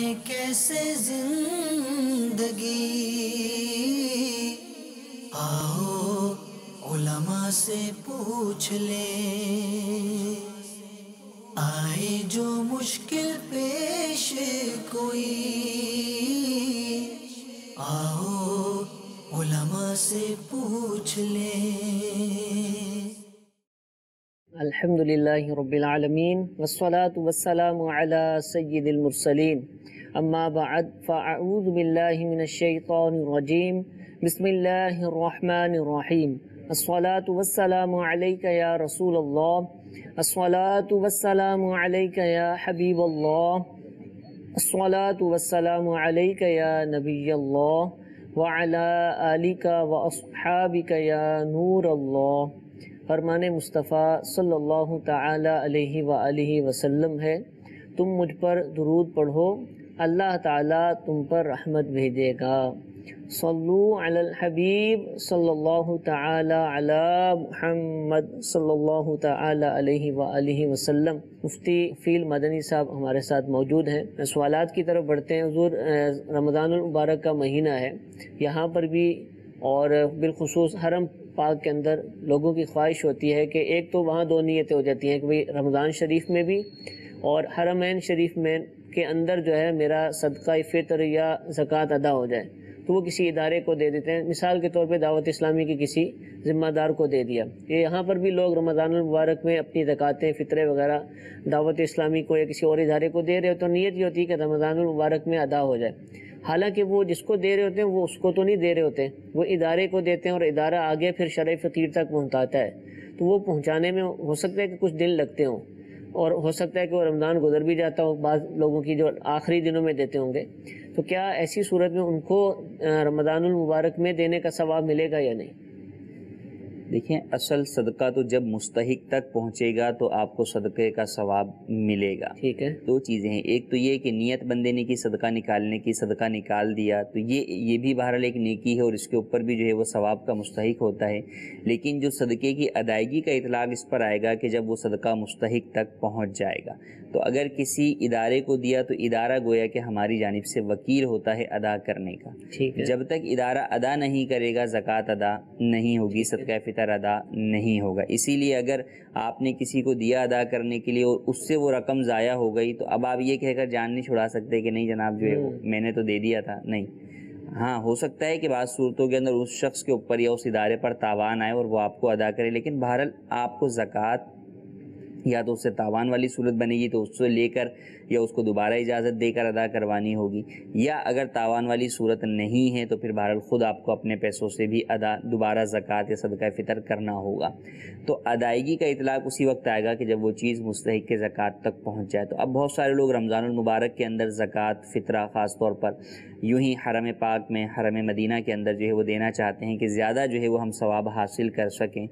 گزاریں کیسے زندگی، آؤ علماء سے پوچھ لیں، آئے جو مشکل پیش کوئی، آؤ علماء سے پوچھ لیں۔ الحمدللہ رب العالمین والصلاة والسلام علی سید المرسلین، اما بعد فاعوذ باللہ من الشیطان الرجیم، بسم اللہ الرحمن الرحیم۔ الصلاة والسلام علیک یا رسول اللہ، الصلاة والسلام علیک یا حبیب اللہ، الصلاة والسلام علیک یا نبی اللہ وعلی آلک واصحابک یا نور اللہ۔ فرمان مصطفیٰ صلی اللہ تعالی علیہ وآلہ وسلم ہے، تم مجھ پر درود پڑھو، اللہ تعالیٰ تم پر رحمت بھیجے گا۔ صلو علی الحبیب صلی اللہ تعالی علی محمد صلی اللہ تعالی علیہ وآلہ وسلم۔ مفتی فیل مدنی صاحب ہمارے ساتھ موجود ہیں۔ سوالات کی طرف بڑھتے ہیں۔ حضور، رمضان المبارک کا مہینہ ہے، یہاں پر بھی اور بالخصوص حرم پاک کے اندر لوگوں کی خواہش ہوتی ہے کہ ایک تو وہاں دو نیتیں ہو جاتی ہیں کہ بھئی رمضان شریف میں بھی اور حرمین شریف میں کے اندر جو ہے میرا صدقہ فطر یا زکوٰۃ ادا ہو جائے، تو وہ کسی ادارے کو دے دیتے ہیں۔ مثال کے طور پہ دعوت اسلامی کے کسی ذمہ دار کو دے دیا۔ یہ یہاں پر بھی لوگ رمضان المبارک میں اپنی زکوٰتیں فطرے وغیرہ دعوت اسلامی کو یا کسی اور ادارے کو دے رہے ہو تو نیت یہ ہوتی ہے کہ رمضان المبارک میں ادا ہو جائے، حالانکہ وہ جس کو دے رہے ہوتے ہیں وہ اس کو تو نہیں دے رہے ہوتے، وہ ادارے کو دیتے ہیں اور ادارہ آگے پھر شرعی فقیر تک پہنچاتا ہے، تو وہ پہنچانے میں ہو سکتا ہے کہ کچھ دن لگتے ہوں اور ہو سکتا ہے کہ وہ رمضان گزر بھی جاتا ہو، بعض لوگوں کی جو آخری دنوں میں دیتے ہوں گے، تو کیا ایسی صورت میں ان کو رمضان المبارک میں دینے کا ثواب ملے گا یا نہیں؟ دیکھیں، اصل صدقہ تو جب مستحق تک پہنچے گا تو آپ کو صدقے کا ثواب ملے گا۔ ٹھیک ہے، دو چیزیں ہیں، ایک تو یہ کہ نیت بندے نے کی صدقہ نکالنے کی، صدقہ نکال دیا تو یہ بھی بہرحال ایک نیکی ہے اور اس کے اوپر بھی جو ہے وہ ثواب کا مستحق ہوتا ہے، لیکن جو صدقے کی ادائیگی کا اطلاق اس پر آئے گا کہ جب وہ صدقہ مستحق تک پہنچ جائے گا۔ تو اگر کسی ادارے کو دیا تو ادارہ گویا کہ ہماری جانب سے وکیل ہوتا ہے ادا کرنے کا، ٹھیک ہے، جب تک ادارہ ادا نہیں کرے گا زکوٰۃ ادا نہیں ہوگی، صدقہ فطر ادا نہیں ہوگا۔ اسی لیے اگر آپ نے کسی کو دیا ادا کرنے کے لیے اور اس سے وہ رقم ضائع ہو گئی تو اب آپ یہ کہہ کر جان نہیں چھڑا سکتے کہ نہیں جناب جو ہے وہ میں نے تو دے دیا تھا، نہیں۔ ہاں، ہو سکتا ہے کہ بعض صورتوں کے اندر اس شخص کے اوپر یا اس ادارے پر تاوان آئے اور وہ آپ کو ادا کرے، لیکن بہرحال آپ کو زکوٰۃ یا تو اس سے تاوان والی صورت بنے گی تو اس سے لے کر یا اس کو دوبارہ اجازت دے کر ادا کروانی ہوگی، یا اگر تاوان والی صورت نہیں ہے تو پھر بہرحال خود آپ کو اپنے پیسوں سے بھی دوبارہ زکوٰۃ یا صدقہ فطر کرنا ہوگا۔ تو ادائیگی کا اطلاق اسی وقت آئے گا کہ جب وہ چیز مستحق کے زکوٰۃ تک پہنچ جائے۔ تو اب بہت سارے لوگ رمضان المبارک کے اندر زکوٰۃ فطرہ خاص طور پر یوں ہی حرم پاک میں، حرم مدینہ کے اندر جو ہے وہ دینا چاہتے ہیں کہ زیادہ جو ہے وہ ہم ثواب حاصل کر سکیں،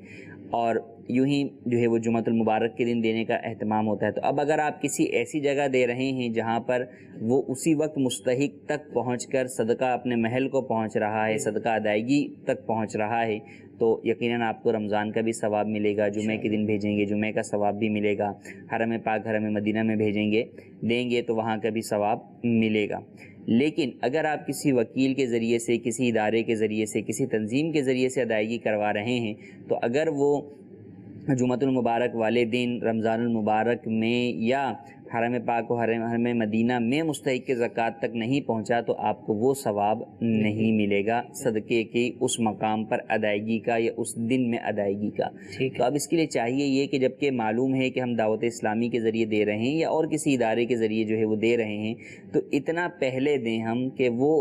اور یوں ہی جو ہے وہ جمعۃ المبارک کے دن دینے کا اہتمام ہوتا ہے۔ تو اب اگر آپ کسی ایسی جگہ دے رہے ہیں جہاں پر وہ اسی وقت مستحق تک پہنچ کر صدقہ اپنے محل کو پہنچ رہا ہے، صدقہ ادائیگی تک پہنچ رہا ہے، تو یقیناً آپ کو رمضان کا بھی ثواب ملے گا، جمعے کے دن بھیجیں گے جمعے کا ثواب بھی ملے گا، حرم پاک حرم مدینہ میں بھیجیں گے دیں گے تو وہاں کا بھی ثواب ملے گا۔ لیکن اگر آپ کسی وکیل کے ذریعے سے، کسی ادارے کے ذریعے سے، کسی تنظیم کے ذریعے سے ادائیگی کروا رہے ہیں تو اگر وہ جمعۃ المبارک والے دن رمضان المبارک میں یا حرم پاک و حرم مدینہ میں مستحق کے زکوٰۃ تک نہیں پہنچا تو آپ کو وہ ثواب نہیں ملے گا صدقے کے اس مقام پر ادائیگی کا یا اس دن میں ادائیگی کا۔ تو اب اس کے لیے چاہیے یہ کہ جب کہ معلوم ہے کہ ہم دعوت اسلامی کے ذریعے دے رہے ہیں یا اور کسی ادارے کے ذریعے جو ہے وہ دے رہے ہیں، تو اتنا پہلے دیں ہم کہ وہ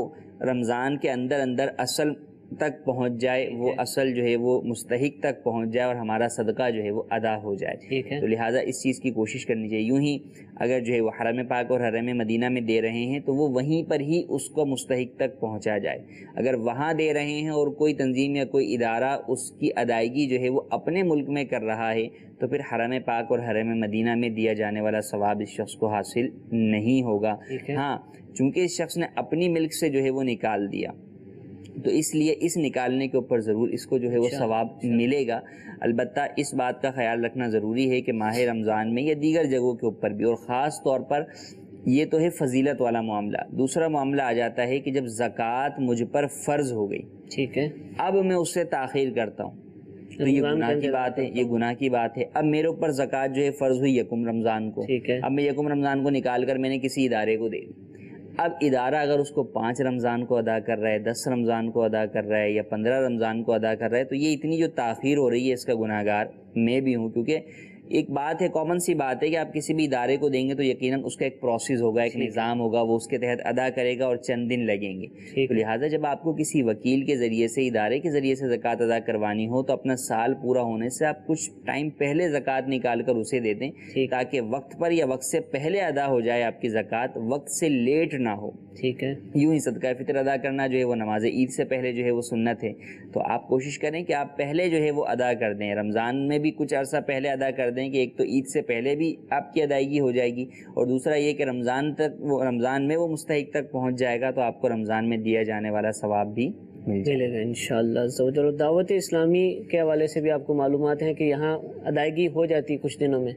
رمضان کے اندر اصل تک پہنچ جائے، وہ اصل جو ہے وہ مستحق تک پہنچ جائے اور ہمارا صدقہ جو ہے وہ ادا ہو جائے۔ تو لہٰذا اس چیز کی کوشش کرنی چاہیے۔ یوں ہی اگر جو ہے وہ حرم پاک اور حرم مدینہ میں دے رہے ہیں تو وہ وہیں پر ہی اس کو مستحق تک پہنچا جائے۔ اگر وہاں دے رہے ہیں اور کوئی تنظیم یا کوئی ادارہ اس کی ادائیگی جو ہے وہ اپنے ملک میں کر رہا ہے تو پھر حرم پاک اور حرم مدینہ میں دیا جانے والا ثواب اس شخص کو حاصل نہیں ہوگا۔ ہاں، چونکہ اس شخص نے اپنی ملک سے جو ہے وہ نکال دیا تو اس لیے اس نکالنے کے اوپر ضرور اس کو جو ہے وہ ثواب ملے گا۔ البتہ اس بات کا خیال رکھنا ضروری ہے کہ ماہ رمضان میں یا دیگر جگہوں کے اوپر بھی، اور خاص طور پر یہ تو ہے فضیلت والا معاملہ. دوسرا معاملہ آ جاتا ہے کہ جب زکوٰۃ مجھ پر فرض ہو گئی، ٹھیک ہے، اب میں اس سے تاخیر کرتا ہوں تو یہ گناہ کی بات ہے، یہ گناہ کی بات ہے. اب میرے اوپر زکوٰۃ جو ہے فرض ہوئی یکم رمضان کو، ٹھیک ہے، اب میں یکم رمضان کو نکال کر میں نے کسی ادارے کو دے دی. اب ادارہ اگر اس کو 5 رمضان کو ادا کر رہا ہے، 10 رمضان کو ادا کر رہا ہے یا 15 رمضان کو ادا کر رہا ہے، تو یہ اتنی جو تاخیر ہو رہی ہے اس کا گناہ گار میں بھی ہوں. کیونکہ ایک بات ہے، کامن سی بات ہے کہ آپ کسی بھی ادارے کو دیں گے تو یقیناً اس کا ایک پروسیس ہوگا، ایک نظام ہوگا، وہ اس کے تحت ادا کرے گا اور چند دن لگیں گے. تو لہٰذا جب آپ کو کسی وکیل کے ذریعے سے، ادارے کے ذریعے سے زکوٰۃ ادا کروانی ہو تو اپنا سال پورا ہونے سے آپ کچھ ٹائم پہلے زکوٰۃ نکال کر اسے دے دیں تاکہ وقت پر یا وقت سے پہلے ادا ہو جائے آپ کی زکوٰۃ، وقت سے لیٹ نہ ہو. ٹھیک ہے. یوں ہی صدقہ فطر ادا کرنا جو ہے وہ نماز عید سے پہلے جو ہے وہ سنت ہے، تو آپ کوشش کریں کہ آپ پہلے جو ہے وہ ادا کر دیں. رمضان میں بھی کچھ عرصہ پہلے ادا کر دیں کہ ایک تو عید سے پہلے بھی آپ کی ادائیگی ہو جائے گی، اور دوسرا یہ کہ رمضان میں وہ مستحق تک پہنچ جائے گا تو آپ کو رمضان میں دیا جانے والا ثواب بھی ملے گا انشاءاللہ. دعوت اسلامی کے حوالے سے بھی آپ کو معلومات ہیں کہ یہاں ادائیگی ہو جاتی کچھ دنوں میں؟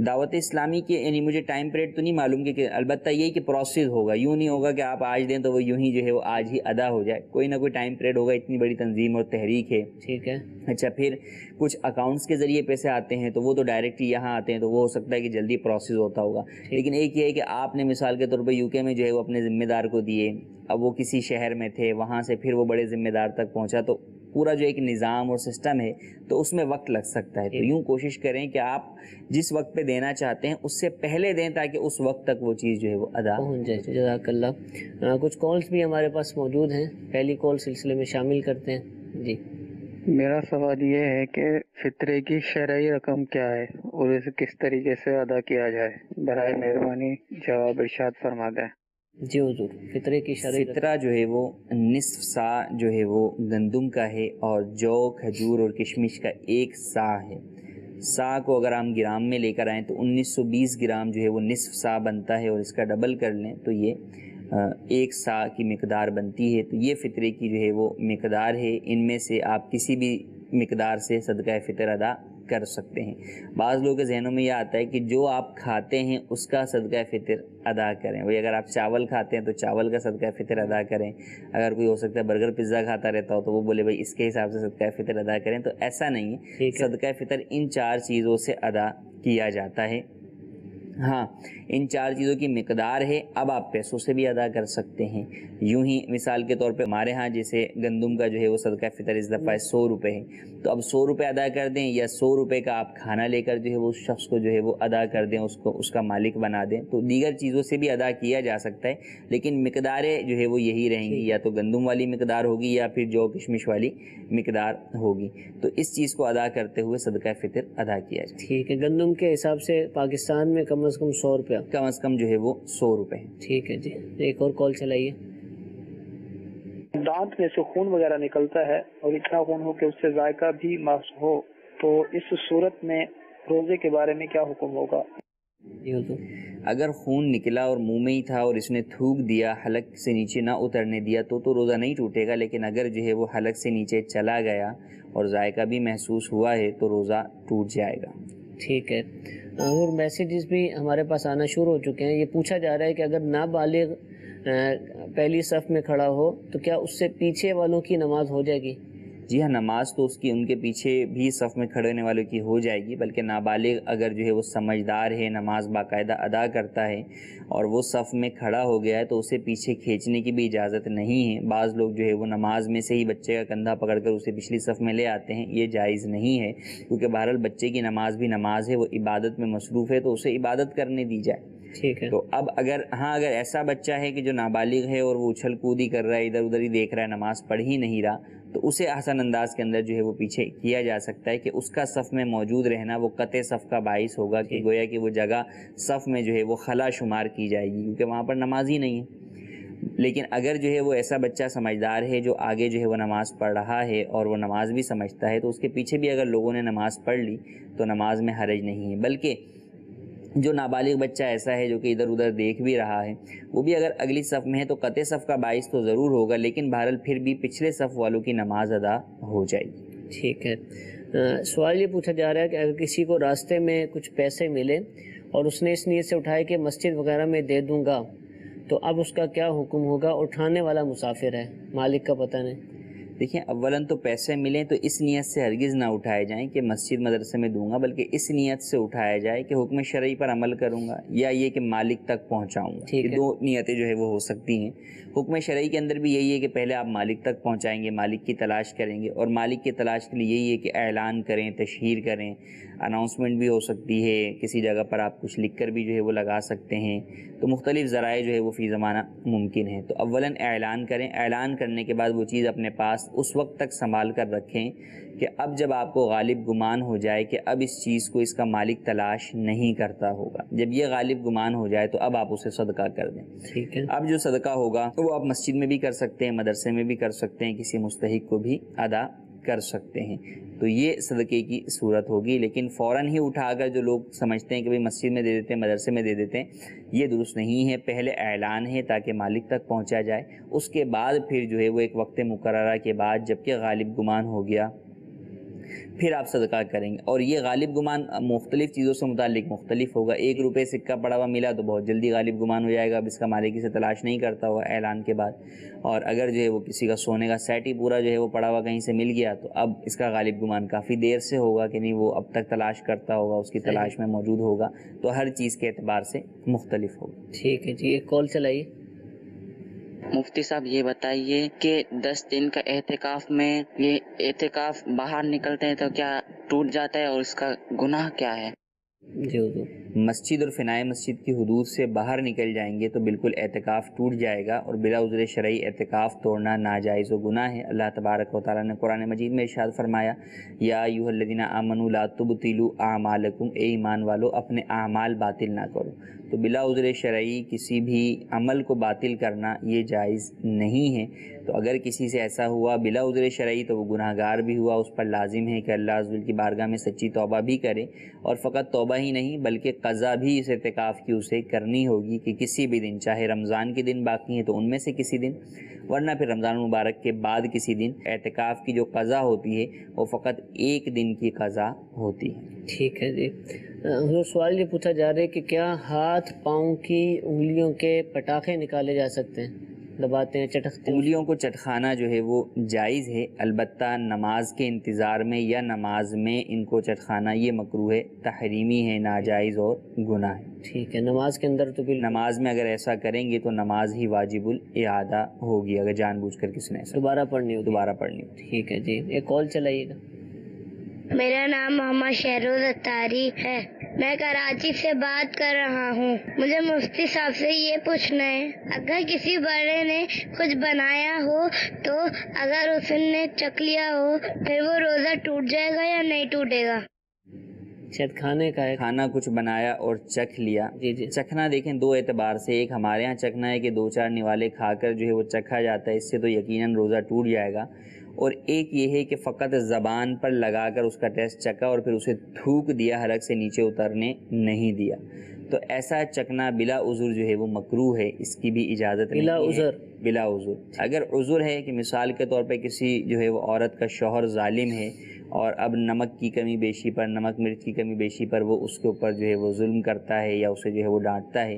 دعوت اسلامی کے یعنی مجھے ٹائم پیریڈ تو نہیں معلوم کہ البتہ یہی کہ پروسیس ہوگا، یوں نہیں ہوگا کہ آپ آج دیں تو وہ یوں ہی جو ہے وہ آج ہی ادا ہو جائے، کوئی نہ کوئی ٹائم پیریڈ ہوگا. اتنی بڑی تنظیم اور تحریک ہے. ٹھیک ہے. اچھا، پھر کچھ اکاؤنٹس کے ذریعے پیسے آتے ہیں تو وہ تو ڈائریکٹ یہاں آتے ہیں، تو وہ ہو سکتا ہے کہ جلدی پروسیس ہوتا ہوگا. لیکن ایک یہ ہے کہ آپ نے مثال کے طور پہ یو کے میں جو ہے وہ اپنے ذمہ دار کو دیے، اب وہ کسی شہر میں تھے، وہاں سے پھر وہ بڑے ذمہ دار تک پہنچا، تو پورا جو ایک نظام اور سسٹم ہے تو اس میں وقت لگ سکتا ہے. تو یوں کوشش کریں کہ آپ جس وقت پہ دینا چاہتے ہیں اس سے پہلے دیں تاکہ اس وقت تک وہ چیز جو ہے وہ ادا پہنچ جائے. جزاک اللہ. کچھ کالز بھی ہمارے پاس موجود ہیں، پہلی کال سلسلے میں شامل کرتے ہیں. جی، میرا سوال یہ ہے کہ فطرے کی شرعی رقم کیا ہے اور اسے کس طریقے سے ادا کیا جائے؟ برائے مہربانی جواب ارشاد فرما دیں. جی حضور. فطرے کی شرعی فطرہ جو ہے وہ نصف سا جو ہے وہ گندم کا ہے، اور جو کھجور اور کشمش کا 1 سا ہے. سا کو اگر ہم گرام میں لے کر آئیں تو 1920 گرام جو ہے وہ نصف سا بنتا ہے، اور اس کا ڈبل کر لیں تو یہ 1 سا کی مقدار بنتی ہے. تو یہ فطرے کی جو ہے وہ مقدار ہے. ان میں سے آپ کسی بھی مقدار سے صدقہ فطر ادا کر سکتے ہیں. بعض لوگوں کے ذہنوں میں یہ آتا ہے کہ جو آپ کھاتے ہیں اس کا صدقہ فطر ادا کریں. وہی اگر آپ چاول کھاتے ہیں تو چاول کا صدقہ فطر ادا کریں. اگر کوئی ہو سکتا ہے برگر پیزا کھاتا رہتا ہو تو وہ بولے بھائی اس کے حساب سے صدقہ فطر ادا کریں. تو ایسا نہیں ہے. صدقہ فطر ان 4 چیزوں سے ادا کیا جاتا ہے. ہاں، ان 4 چیزوں کی مقدار ہے. اب آپ پیسوں سے بھی ادا کر سکتے ہیں. یوں ہی مثال کے طور پہ ہمارے ہاں جیسے گندم کا جو ہے وہ صدقہ فطر اس دفعہ 100 روپے ہے، تو اب 100 روپے ادا کر دیں، یا 100 روپے کا آپ کھانا لے کر جو ہے وہ اس شخص کو جو ہے وہ ادا کر دیں، اس کا مالک بنا دیں. تو دیگر چیزوں سے بھی ادا کیا جا سکتا ہے، لیکن مقداریں جو ہے وہ یہی رہیں گی، یا تو گندم والی مقدار ہوگی یا پھر جو کشمش والی مقدار ہوگی. تو اس چیز کو ادا کرتے ہوئے صدقہ فطر ادا کیا جائے. ٹھیک ہے. گندم کے حساب سے پاکستان میں کم از کم 100 روپیہ، کم از کم جو ہے وہ 100 روپے. ٹھیک ہے جی. ایک اور کال چلائیے. دانت میں سے خون وغیرہ نکلتا ہے اور اتنا خون ہو کہ اس سے ذائقہ بھی محسوس ہو، تو اس صورت میں روزے کے بارے میں کیا حکم ہوگا؟ اگر خون نکلا اور منہ میں ہی تھا اور اس نے تھوک دیا، حلق سے نیچے نہ اترنے دیا تو روزہ نہیں ٹوٹے گا. لیکن اگر جو ہے وہ حلق سے نیچے چلا گیا اور ذائقہ بھی محسوس ہوا ہے تو روزہ ٹوٹ جائے گا. ٹھیک ہے. اور میسیجز بھی ہمارے پاس آنا شروع ہو چکے ہیں. یہ پوچھا جا رہا ہے کہ اگر نابالغ پہلی صف میں کھڑا ہو تو کیا اس سے پیچھے والوں کی نماز ہو جائے گی؟ جی ہاں، نماز تو اس کی ان کے پیچھے بھی صف میں کھڑے ہونے والوں کی ہو جائے گی، بلکہ نابالغ اگر جو ہے وہ سمجھدار ہے، نماز باقاعدہ ادا کرتا ہے اور وہ صف میں کھڑا ہو گیا ہے تو اسے پیچھے کھینچنے کی بھی اجازت نہیں ہے. بعض لوگ جو ہے وہ نماز میں سے ہی بچے کا کندھا پکڑ کر اسے پچھلی صف میں لے آتے ہیں. یہ جائز نہیں ہے، کیونکہ بہرحال بچے کی نماز بھی نماز ہے، وہ عبادت میں مصروف ہے تو اسے عبادت کرنے دی جائے. ٹھیک ہے. تو اب اگر ایسا بچہ ہے کہ جو نابالغ ہے اور وہ اچھل کودی کر رہا ہے، ادھر ادھر ہی دیکھ رہا ہے، نماز پڑھ ہی نہیں رہا، تو اسے احسن انداز کے اندر جو ہے وہ پیچھے کیا جا سکتا ہے کہ اس کا صف میں موجود رہنا وہ قطع صف کا باعث ہوگا کہ گویا کہ وہ جگہ صف میں جو ہے وہ خلا شمار کی جائے گی، کیونکہ وہاں پر نماز ہی نہیں ہے. لیکن اگر جو ہے وہ ایسا بچہ سمجھدار ہے جو آگے جو ہے وہ نماز پڑھ رہا ہے اور وہ نماز بھی سمجھتا ہے تو اس کے پیچھے بھی اگر لوگوں نے نماز پڑھ لی تو نماز میں حرج نہیں ہے. بلکہ جو نابالغ بچہ ایسا ہے جو کہ ادھر ادھر دیکھ بھی رہا ہے، وہ بھی اگر اگلی صف میں ہے تو قطع صف کا باعث تو ضرور ہوگا، لیکن بہرحال پھر بھی پچھلے صف والوں کی نماز ادا ہو جائے گی. ٹھیک ہے. سوال یہ پوچھا جا رہا ہے کہ اگر کسی کو راستے میں کچھ پیسے ملے اور اس نے اس نیت سے اٹھایا کہ مسجد وغیرہ میں دے دوں گا، تو اب اس کا کیا حکم ہوگا؟ اٹھانے والا مسافر ہے، مالک کا پتہ نہیں۔ دیکھیں، اولاً تو پیسے ملیں تو اس نیت سے ہرگز نہ اٹھائے جائیں کہ مسجد مدرسے میں دوں گا، بلکہ اس نیت سے اٹھایا جائے کہ حکم شرعی پر عمل کروں گا، یا یہ کہ مالک تک پہنچاؤں گا۔ یہ دو نیتیں جو ہے وہ ہو سکتی ہیں۔ حکم شرعی کے اندر بھی یہی ہے کہ پہلے آپ مالک تک پہنچائیں گے، مالک کی تلاش کریں گے، اور مالک کی تلاش کے لیے یہی ہے کہ اعلان کریں، تشہیر کریں، اناؤنسمنٹ بھی ہو سکتی ہے، کسی جگہ پر آپ کچھ لکھ کر بھی جو ہے وہ لگا سکتے ہیں، تو مختلف ذرائع جو ہے وہ فی زمانہ ممکن ہے۔ تو اولاً اعلان کریں، اعلان کرنے کے بعد وہ چیز اپنے پاس اس وقت تک سنبھال کر رکھیں کہ اب جب آپ کو غالب گمان ہو جائے کہ اب اس چیز کو اس کا مالک تلاش نہیں کرتا ہوگا، جب یہ غالب گمان ہو جائے تو اب آپ اسے صدقہ کر دیں۔ ٹھیک ہے۔ اب جو صدقہ ہوگا وہ آپ مسجد میں بھی کر سکتے ہیں، مدرسے میں بھی کر سکتے ہیں، کسی مستحق کو بھی ادا کر سکتے ہیں، تو یہ صدقے کی صورت ہوگی۔ لیکن فوراً ہی اٹھا کر جو لوگ سمجھتے ہیں کہ بھئی مسجد میں دے دیتے ہیں، مدرسے میں دے دیتے ہیں، یہ درست نہیں ہے۔ پہلے اعلان ہے تاکہ مالک تک پہنچا جائے، اس کے بعد پھر جو ہے وہ ایک وقت مقررہ کے بعد جب کہ غالب گمان ہو گیا پھر آپ صدقہ کریں گے۔ اور یہ غالب گمان مختلف چیزوں سے متعلق مختلف ہوگا۔ 1 روپے سکہ پڑا ہوا ملا تو بہت جلدی غالب گمان ہو جائے گا، اب اس کا مالک اسے تلاش نہیں کرتا ہوا اعلان کے بعد۔ اور اگر جو ہے وہ کسی کا سونے کا سیٹ ہی پورا جو ہے وہ پڑا ہوا کہیں سے مل گیا تو اب اس کا غالب گمان کافی دیر سے ہوگا کہ نہیں، وہ اب تک تلاش کرتا ہوگا، اس کی تلاش میں موجود ہوگا، تو ہر چیز کے اعتبار سے مختلف ہوگا۔ ٹھیک ہے جی، ایک کال چلائیے۔ مفتی صاحب یہ بتائیے کہ 10 دن کا اعتکاف میں یہ اعتکاف باہر نکلتے ہیں تو کیا ٹوٹ جاتا ہے، اور اس کا گناہ کیا ہے؟ جی حضور۔ مسجد اور فنائے مسجد کی حدود سے باہر نکل جائیں گے تو بالکل اعتکاف ٹوٹ جائے گا، اور بلا عذر شرعی اعتکاف توڑنا ناجائز و گناہ ہے۔ اللہ تبارک و تعالیٰ نے قرآن مجید میں ارشاد فرمایا، یا ایھا الذین آمنوا لا تبطلوا اعمالکم، اے ایمان والو اپنے اعمال باطل نہ کرو۔ تو بلا عذر شرعی کسی بھی عمل کو باطل کرنا یہ جائز نہیں ہے۔ تو اگر کسی سے ایسا ہوا بلا عذر شرعی تو وہ گناہ گار بھی ہوا، اس پر لازم ہے کہ اللہ عز و جل کی بارگاہ میں سچی توبہ بھی کرے، اور فقط توبہ ہی نہیں بلکہ قضا بھی اس اعتکاف کی اسے کرنی ہوگی کہ کسی بھی دن، چاہے رمضان کے دن باقی ہیں تو ان میں سے کسی دن، ورنہ پھر رمضان المبارک کے بعد کسی دن اعتکاف کی جو قضا ہوتی ہے وہ فقط 1 دن کی قضا ہوتی ہے۔ ٹھیک ہے جی۔ حضور سوال یہ پوچھا جا رہا ہے کہ کیا ہاتھ پاؤں کی انگلیوں کے پٹاخے نکالے جا سکتے ہیں؟ دباتے ہیں، چٹکتے ہیں؟ انگلیوں کو چٹخانا جو ہے وہ جائز ہے، البتہ نماز کے انتظار میں یا نماز میں ان کو چٹخانا یہ مکروہ ہے، تحریمی ہے، ناجائز اور گناہ ہے۔ ٹھیک ہے، نماز کے اندر تو بالکل نماز میں اگر ایسا کریں گے تو نماز ہی واجب الاعادہ ہوگی، اگر جان بوجھ کر کسی نے ایسا دوبارہ پڑھنی ہوگی۔ دوبارہ پڑھنی ہوگی۔ ٹھیک ہے جی، ایک کال چلائیے گا۔ میرا نام محمد شہروز اتاری ہے، میں کراچی سے بات کر رہا ہوں۔ مجھے مفتی صاحب سے یہ پوچھنا ہے، اگر کسی بڑے نے کچھ بنایا ہو تو اگر اس نے چکھ لیا ہو پھر وہ روزہ ٹوٹ جائے گا یا نہیں ٹوٹے گا؟ شاید کھانے کا ہے۔ کھانا کچھ بنایا اور چکھ لیا۔ جی جی۔ چکھنا دیکھیں 2 اعتبار سے، ایک ہمارے ہاں چکھنا ہے کہ 2-4 نوالے کھا کر جو ہے وہ چکھا جاتا ہے، اس سے تو یقیناً روزہ ٹوٹ جائے گا، اور ایک یہ ہے کہ فقط زبان پر لگا کر اس کا ٹیسٹ چکھا اور پھر اسے تھوک دیا، حلق سے نیچے اترنے نہیں دیا، تو ایسا چکھنا بلا عذر جو ہے وہ مکروہ ہے، اس کی بھی اجازت نہیں ہے۔ بلا عذر؟ بلا عذر۔ اگر عذر ہے کہ مثال کے طور پہ کسی جو ہے وہ عورت کا شوہر ظالم ہے اور اب نمک کی کمی بیشی پر، نمک مرچ کی کمی بیشی پر وہ اس کے اوپر جو ہے وہ ظلم کرتا ہے یا اسے جو ہے وہ ڈانٹتا ہے،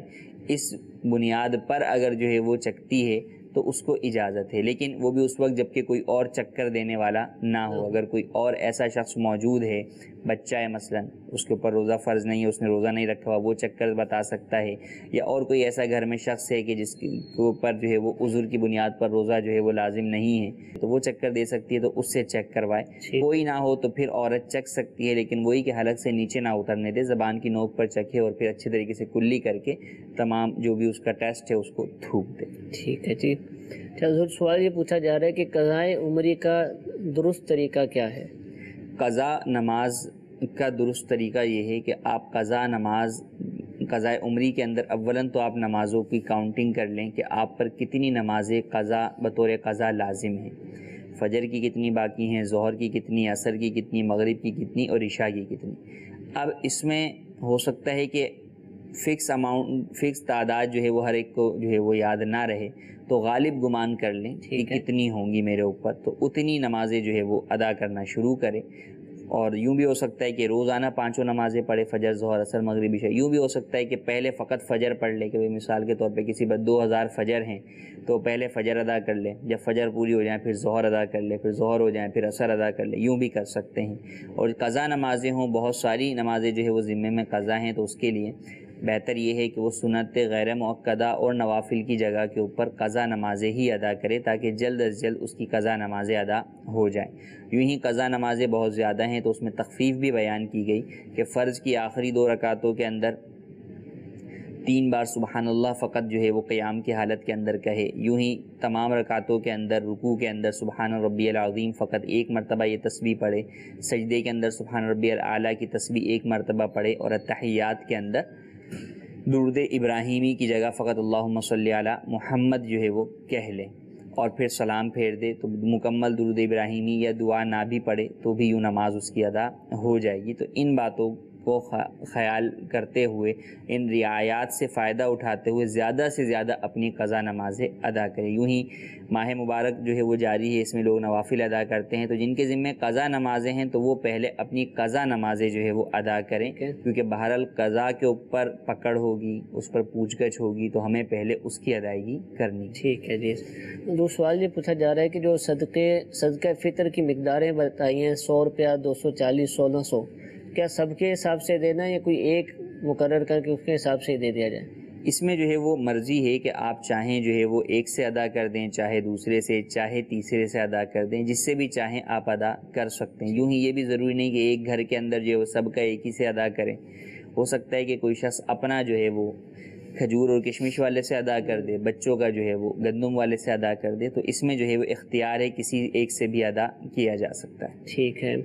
اس بنیاد پر اگر جو ہے وہ چکھتی ہے تو اس کو اجازت ہے، لیکن وہ بھی اس وقت جب کہ کوئی اور چکر دینے والا نہ ہو۔ اگر کوئی اور ایسا شخص موجود ہے، بچہ ہے مثلا، اس کے اوپر روزہ فرض نہیں ہے، اس نے روزہ نہیں رکھا ہوا، وہ چکر بتا سکتا ہے، یا اور کوئی ایسا گھر میں شخص ہے کہ جس کے اوپر جو ہے وہ عذر کی بنیاد پر روزہ جو ہے وہ لازم نہیں ہے تو وہ چکر دے سکتی ہے، تو اس سے چیک کروائے۔ کوئی نہ ہو تو پھر عورت چکھ سکتی ہے، لیکن وہی کہ حلق سے نیچے نہ اترنے دے، زبان کی نوک پر چکھے اور پھر اچھے طریقے سے کلی کر کے تمام جو بھی اس کا ٹیسٹ ہے اس کو تھوک دے۔ ٹھیک ہے جی۔ حضور سوال یہ پوچھا جا رہا ہے کہ قضائے عمری کا درست طریقہ کیا ہے؟ قضا نماز کا درست طریقہ یہ ہے کہ آپ قضاء عمری کے اندر اولاً تو آپ نمازوں کی کاؤنٹنگ کر لیں کہ آپ پر کتنی نمازیں قضا بطور قضا لازم ہیں، فجر کی کتنی باقی ہیں، ظہر کی کتنی، عصر کی کتنی، مغرب کی کتنی اور عشاء کی کتنی۔ اب اس میں ہو سکتا ہے کہ فکس تعداد جو ہے وہ ہر ایک کو جو ہے وہ یاد نہ رہے، تو غالب گمان کر لیں کہ کتنی ہوں گی میرے اوپر، تو اتنی نمازیں جو ہے وہ ادا کرنا شروع کریں۔ اور یوں بھی ہو سکتا ہے کہ روزانہ 5 نمازیں پڑھے، فجر ظہر اثر مغرب عشاء۔ یوں بھی ہو سکتا ہے کہ پہلے فقط فجر پڑھ لے، کہ مثال کے طور پہ کسی پر 2000 فجر ہیں تو پہلے فجر ادا کر لے، جب فجر پوری ہو جائیں پھر ظہر ادا کر لے، پھر ظہر ہو جائیں پھر اثر ادا کر لے، یوں بھی کر سکتے ہیں۔ اور قضا نمازیں ہوں، بہت ساری نمازیں جو ہے وہ ذمے میں قضا ہیں، تو اس کے لیے بہتر یہ ہے کہ وہ سنت غیر مؤکدہ اور نوافل کی جگہ کے اوپر قضا نمازیں ہی ادا کرے، تاکہ جلد از جلد اس کی قضا نمازیں ادا ہو جائیں۔ یوں ہی قضا نمازیں بہت زیادہ ہیں، تو اس میں تخفیف بھی بیان کی گئی کہ فرض کی آخری 2 رکعتوں کے اندر 3 بار سبحان اللہ فقط جو ہے وہ قیام کی حالت کے اندر کہے، یوں ہی تمام رکعتوں کے اندر رکوع کے اندر سبحان ربی العظیم فقط 1 مرتبہ یہ تسبیح پڑھے، سجدے کے اندر سبحان ربی الاعلیٰ کی تسبیح 1 مرتبہ پڑھے، اور التحیات کے اندر درود ابراہیمی کی جگہ فقط اللہم صلی علی محمد جو ہے وہ کہہ لے، اور پھر سلام پھیر دے تو مکمل درود ابراہیمی یا دعا نہ بھی پڑھے تو بھی یوں نماز اس کی ادا ہو جائے گی۔ تو ان باتوں کو خیال کرتے ہوئے، ان رعایات سے فائدہ اٹھاتے ہوئے زیادہ سے زیادہ اپنی قضا نمازیں ادا کریں۔ یوں ہی ماہ مبارک جو ہے وہ جاری ہے، اس میں لوگ نوافل ادا کرتے ہیں، تو جن کے ذمہ قضا نمازیں ہیں تو وہ پہلے اپنی قضا نمازیں جو ہے وہ ادا کریں، کیونکہ بہرحال قضا کے اوپر پکڑ ہوگی، اس پر پوچھ گچھ ہوگی، تو ہمیں پہلے اس کی ادائیگی کرنی۔ ٹھیک ہے جی۔ دو سوال یہ پوچھا جا رہا ہے کہ جو صدقہ فطر کی مقداریں بتائی ہیں 100 روپیہ، 240، 1600، کیا سب کے حساب سے دینا ہے یا کوئی ایک مقرر کر کے اس کے حساب سے دے دیا جائے؟ اس میں جو ہے وہ مرضی ہے کہ آپ چاہیں جو ہے وہ ایک سے ادا کر دیں، چاہے دوسرے سے، چاہے تیسرے سے ادا کر دیں، جس سے بھی چاہیں آپ ادا کر سکتے ہیں۔ یوں ہی یہ بھی ضروری نہیں کہ ایک گھر کے اندر جو ہے وہ سب کا ایک ہی سے ادا کریں، ہو سکتا ہے کہ کوئی شخص اپنا جو ہے وہ کھجور اور کشمش والے سے ادا کر دے، بچوں کا جو ہے وہ گندم والے سے ادا کر دے، تو اس میں جو ہے وہ اختیار ہے، کسی ایک سے بھی ادا کیا جا سکتا ہے۔ ٹھیک ہے۔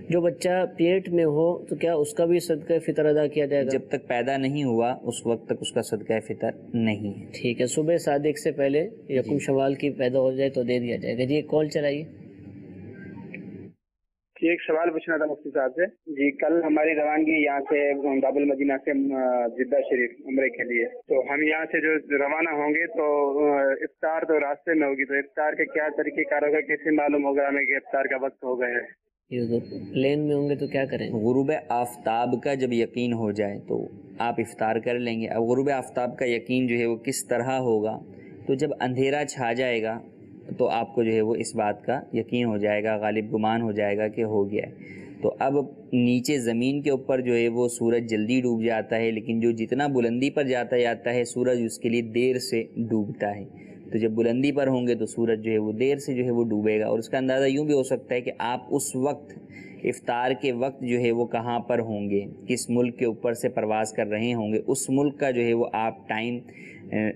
جو بچہ پیٹ میں ہو تو کیا اس کا بھی صدقہ فطر ادا کیا جائے گا؟ جب تک پیدا نہیں ہوا اس وقت تک اس کا صدقہ فطر نہیں ہے۔ ٹھیک ہے، صبح صادق سے پہلے یکم شوال کی پیدا ہو جائے تو دے دیا جائے گا۔ جی ایک کال چلائیے۔ جی ایک سوال پوچھنا تھا مفتی صاحب سے۔ جی کل ہماری روانگی یہاں سے باب المدینہ سے جدہ شریف عمرے کے لیے، تو ہم یہاں سے جو روانہ ہوں گے تو افطار تو راستے میں ہوگی، تو افطار کے کیا طریقہ کار ہوگا، کیسے معلوم ہوگا ہمیں کہ افطار کا وقت ہو گیا ہے؟ پلین میں ہوں گے تو کیا کریں؟ غروب آفتاب کا جب یقین ہو جائے تو آپ افطار کر لیں گے۔ اب غروب آفتاب کا یقین جو ہے وہ کس طرح ہوگا، تو جب اندھیرا چھا جائے گا تو آپ کو جو ہے وہ اس بات کا یقین ہو جائے گا، غالب گمان ہو جائے گا کہ ہو گیا ہے۔ تو اب نیچے زمین کے اوپر جو ہے وہ سورج جلدی ڈوب جاتا ہے، لیکن جو جتنا بلندی پر جاتا ہے سورج اس کے لیے دیر سے ڈوبتا ہے۔ تو جب بلندی پر ہوں گے تو سورج جو ہے وہ دیر سے جو ہے وہ ڈوبے گا، اور اس کا اندازہ یوں بھی ہو سکتا ہے کہ آپ اس وقت افطار کے وقت جو ہے وہ کہاں پر ہوں گے، کس ملک کے اوپر سے پرواز کر رہے ہوں گے، اس ملک کا جو ہے وہ آپ ٹائم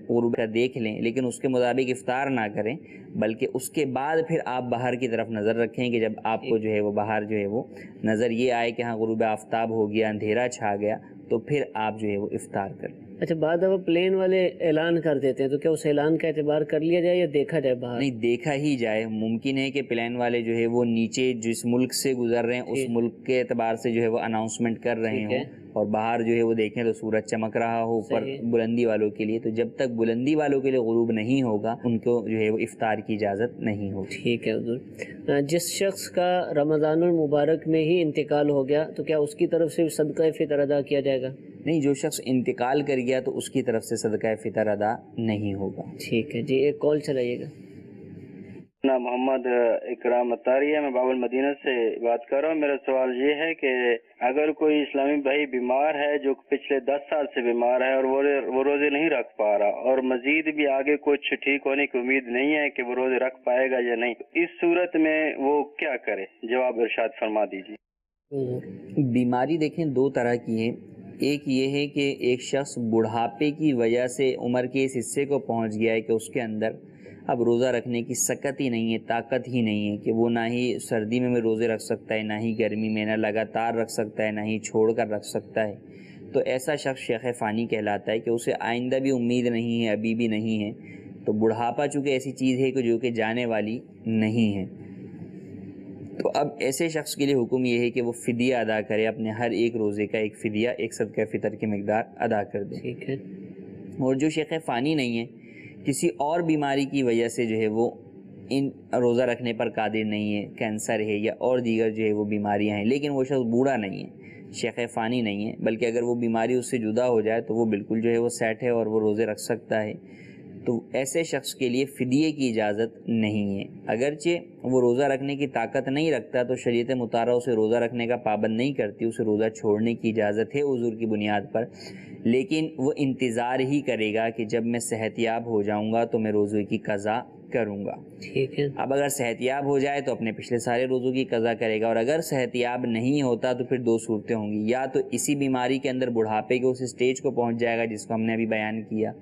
غروب کا دیکھ لیں، لیکن اس کے مطابق افطار نہ کریں، بلکہ اس کے بعد پھر آپ باہر کی طرف نظر رکھیں کہ جب آپ کو جو ہے وہ باہر جو ہے وہ نظر یہ آئے کہ ہاں غروب آفتاب ہو گیا، اندھیرا چھا گیا، تو پھر آپ جو ہے وہ افطار کریں۔ اچھا، بعد اب پلین والے اعلان کر دیتے ہیں تو کیا اس اعلان کا اعتبار کر لیا جائے یا دیکھا جائے باہر؟ نہیں، دیکھا ہی جائے۔ ممکن ہے کہ پلین والے جو ہے وہ نیچے جس ملک سے گزر رہے ہیں اس ملک کے اعتبار سے جو ہے وہ اناؤنسمنٹ کر رہے ہوں، اور باہر جو ہے وہ دیکھیں تو سورج چمک رہا ہو اوپر بلندی والوں کے لیے، تو جب تک بلندی والوں کے لیے غروب نہیں ہوگا ان کو جو ہے وہ افطار کی اجازت نہیں ہوگی۔ ٹھیک ہے حضور۔ جس شخص کا رمضان المبارک میں ہی انتقال ہو گیا تو کیا اس کی طرف سے صدقہ فطر ادا کیا جائے گا؟ نہیں، جو شخص انتقال کر گیا تو اس کی طرف سے صدقہ فطر ادا نہیں ہوگا۔ ٹھیک ہے جی، ایک کال چلائیے گا۔ محمد اکرام اتاری ہے، میں باب المدینہ سے بات کر رہا ہوں۔ میرا سوال یہ ہے کہ اگر کوئی اسلامی بھائی بیمار ہے جو پچھلے 10 سال سے بیمار ہے اور وہ روزے نہیں رکھ پا رہا، اور مزید بھی آگے کچھ ٹھیک ہونے کی امید نہیں ہے کہ وہ روزے رکھ پائے گا یا نہیں، اس صورت میں وہ کیا کرے؟ جواب ارشاد فرما دیجیے۔ بیماری دیکھیں 2 طرح کی ہے۔ ایک یہ ہے کہ ایک شخص بڑھاپے کی وجہ سے عمر کے اس حصے کو پہنچ گیا ہے کہ اس کے اندر اب روزہ رکھنے کی سکت ہی نہیں ہے، طاقت ہی نہیں ہے، کہ وہ نہ ہی سردی میں روزے رکھ سکتا ہے، نہ ہی گرمی میں، نہ لگاتار رکھ سکتا ہے، نہ ہی چھوڑ کر رکھ سکتا ہے، تو ایسا شخص شیخ فانی کہلاتا ہے کہ اسے آئندہ بھی امید نہیں ہے، ابھی بھی نہیں ہے۔ تو بڑھاپا چونکہ ایسی چیز ہے کہ جو کہ جانے والی نہیں ہے، تو اب ایسے شخص کے لیے حکم یہ ہے کہ وہ فدیہ ادا کرے، اپنے ہر ایک روزے کا ایک فدیہ، ایک صدقہ فطر کی مقدار ادا کر دے۔ ٹھیک ہے۔ اور جو شیخ فانی نہیں ہے، کسی اور بیماری کی وجہ سے جو ہے وہ ان روزہ رکھنے پر قادر نہیں ہے، کینسر ہے یا اور دیگر جو ہے وہ بیماریاں ہیں، لیکن وہ شخص بوڑھا نہیں ہے، شیخ فانی نہیں ہے، بلکہ اگر وہ بیماری اس سے جدا ہو جائے تو وہ بالکل جو ہے وہ سیٹ ہے اور وہ روزے رکھ سکتا ہے، تو ایسے شخص کے لیے فدیے کی اجازت نہیں ہے۔ اگرچہ وہ روزہ رکھنے کی طاقت نہیں رکھتا تو شریعت مطالعہ اسے روزہ رکھنے کا پابند نہیں کرتی، اسے روزہ چھوڑنے کی اجازت ہے عذر کی بنیاد پر، لیکن وہ انتظار ہی کرے گا کہ جب میں صحت یاب ہو جاؤں گا تو میں روزے کی قضا کروں گا۔ ٹھیک ہے۔ اب اگر صحت یاب ہو جائے تو اپنے پچھلے سارے روزوں کی قضا کرے گا، اور اگر صحت یاب نہیں ہوتا تو پھر دو صورتیں ہوں گی، یا تو اسی بیماری کے اندر بڑھاپے کے اس اسٹیج کو پہنچ جائے گا جس کو ہم نے ابھی بیان کیا،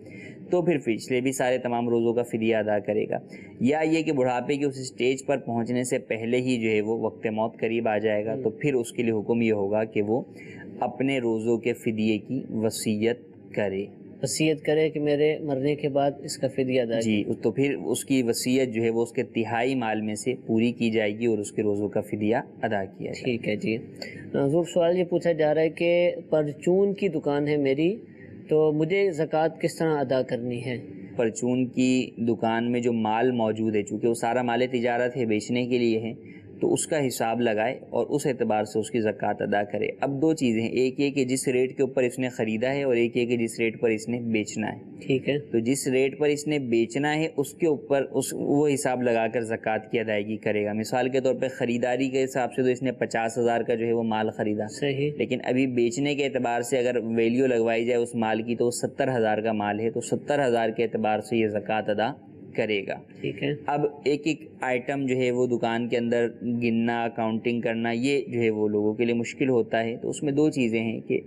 تو پھر پچھلے بھی سارے تمام روزوں کا فدیہ ادا کرے گا، یا یہ کہ بڑھاپے کے اس اسٹیج پر پہنچنے سے پہلے ہی جو ہے وہ وقت موت قریب آ جائے گا، تو پھر اس کے لیے حکم یہ ہوگا کہ وہ اپنے روزوں کے فدیے کی وصیت کرے، وصیت کرے کہ میرے مرنے کے بعد اس کا فدیہ ادا جی، تو پھر اس کی وصیت جو ہے وہ اس کے تہائی مال میں سے پوری کی جائے گی اور اس کے روزوں کا فدیہ ادا کیا جائے گا۔ ٹھیک ہے جی۔ حضور سوال یہ پوچھا جا رہا ہے کہ پرچون کی دکان ہے میری، تو مجھے زکوٰۃ کس طرح ادا کرنی ہے؟ پرچون کی دکان میں جو مال موجود ہے، چونکہ وہ سارا مال تجارت ہے، بیچنے کے لیے ہے، تو اس کا حساب لگائے اور اس اعتبار سے اس کی زکوٰۃ ادا کرے۔ اب دو چیزیں ہیں، ایک یہ کہ جس ریٹ کے اوپر اس نے خریدا ہے، اور ایک یہ کہ جس ریٹ پر اس نے بیچنا ہے۔ ٹھیک ہے۔ تو جس ریٹ پر اس نے بیچنا ہے اس کے اوپر وہ حساب لگا کر زکوٰۃ کی ادائیگی کرے گا۔ مثال کے طور پہ خریداری کے حساب سے تو اس نے 50,000 کا جو ہے وہ مال خریدا، صحیح، لیکن ابھی بیچنے کے اعتبار سے اگر ویلیو لگوائی جائے اس مال کی تو وہ 70,000 کا مال ہے، تو 70,000 کے اعتبار سے یہ زکوٰۃ ادا کرے گا۔ ٹھیک ہے۔ اب ایک ایک آئٹم جو ہے وہ دکان کے اندر گننا، کاؤنٹنگ کرنا، یہ جو ہے وہ لوگوں کے لیے مشکل ہوتا ہے، تو اس میں دو چیزیں ہیں کہ